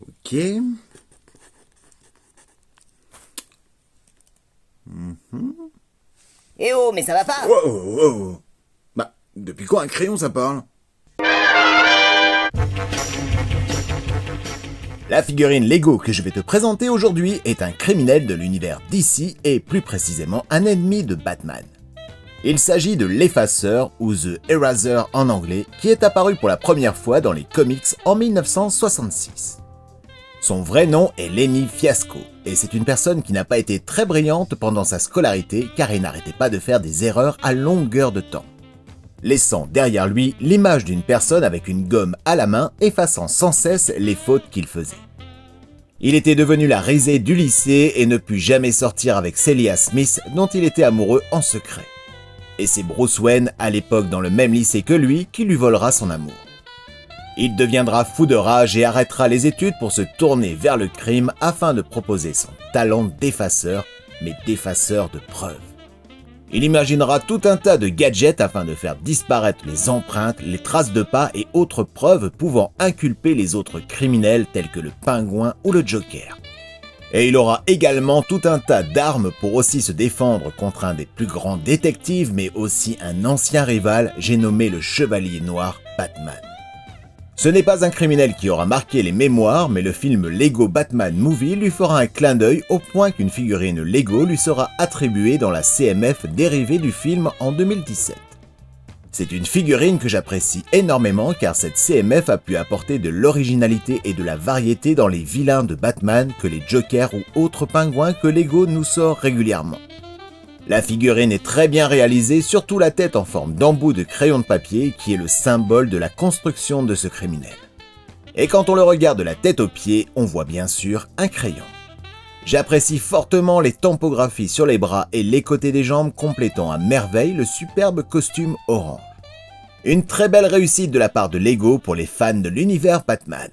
Ok. Eh oh, mais ça va pas! Wow. Bah, depuis quand un crayon ça parle? La figurine Lego que je vais te présenter aujourd'hui est un criminel de l'univers DC et plus précisément un ennemi de Batman. Il s'agit de l'Effaceur ou The Eraser en anglais qui est apparu pour la première fois dans les comics en 1966. Son vrai nom est Lenny Fiasco et c'est une personne qui n'a pas été très brillante pendant sa scolarité car il n'arrêtait pas de faire des erreurs à longueur de temps, laissant derrière lui l'image d'une personne avec une gomme à la main effaçant sans cesse les fautes qu'il faisait. Il était devenu la risée du lycée et ne put jamais sortir avec Celia Smith dont il était amoureux en secret. Et c'est Bruce Wayne, à l'époque dans le même lycée que lui, qui lui volera son amour. Il deviendra fou de rage et arrêtera les études pour se tourner vers le crime afin de proposer son talent d'effaceur, mais d'effaceur de preuves. Il imaginera tout un tas de gadgets afin de faire disparaître les empreintes, les traces de pas et autres preuves pouvant inculper les autres criminels tels que le Pingouin ou le Joker. Et il aura également tout un tas d'armes pour aussi se défendre contre un des plus grands détectives mais aussi un ancien rival, j'ai nommé le Chevalier Noir Batman. Ce n'est pas un criminel qui aura marqué les mémoires, mais le film Lego Batman Movie lui fera un clin d'œil au point qu'une figurine Lego lui sera attribuée dans la CMF dérivée du film en 2017. C'est une figurine que j'apprécie énormément car cette CMF a pu apporter de l'originalité et de la variété dans les vilains de Batman que les Jokers ou autres pingouins que Lego nous sort régulièrement. La figurine est très bien réalisée, surtout la tête en forme d'embout de crayon de papier qui est le symbole de la construction de ce criminel. Et quand on le regarde de la tête aux pieds, on voit bien sûr un crayon. J'apprécie fortement les tampographies sur les bras et les côtés des jambes complétant à merveille le superbe costume orange. Une très belle réussite de la part de Lego pour les fans de l'univers Batman.